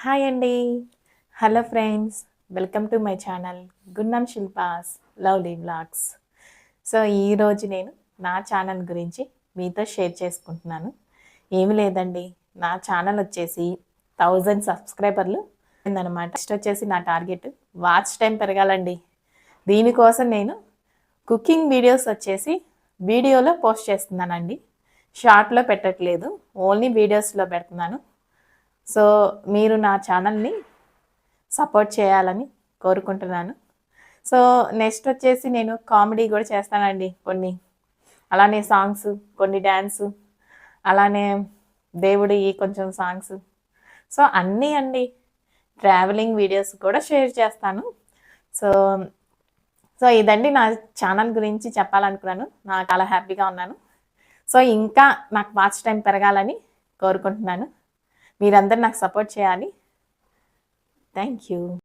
Hi అండి. Hello friends. Welcome to my channel గున్నం Shilpa's lovely vlogs. So ఈరోజు నేను నా ఛానల్ గురించి మీతో షేర్ చేసుకుంటున్నాను. ఏమి లేదండి, నా ఛానల్ వచ్చేసి 1000 సబ్స్క్రైబర్లు అయిందనమాట. నెక్స్ట్ వచ్చేసి నా టార్గెట్ వాచ్ టైం పెరగాలండి. దీనికోసం నేను కుకింగ్ వీడియోస్ వచ్చేసి వీడియోలో పోస్ట్ చేస్తున్నానండి. షార్ట్లో పెట్టట్లేదు, ఓన్లీ వీడియోస్లో పెడుతున్నాను. సో మీరు నా ఛానల్ని సపోర్ట్ చేయాలని కోరుకుంటున్నాను. సో నెక్స్ట్ వచ్చేసి నేను కామెడీ కూడా చేస్తానండి కొన్ని, అలానే సాంగ్స్, కొన్ని డ్యాన్సు, అలానే దేవుడి కొంచెం సాంగ్స్. సో అన్నీ అండి, ట్రావెలింగ్ వీడియోస్ కూడా షేర్ చేస్తాను. సో సో ఇదండి నా ఛానల్ గురించి చెప్పాలనుకున్నాను. నాకు చాలా హ్యాపీగా ఉన్నాను. సో ఇంకా నాకు వాచ్ టైం పెరగాలని కోరుకుంటున్నాను. మీరందరూ నాకు సపోర్ట్ చేయాలి. Thank you.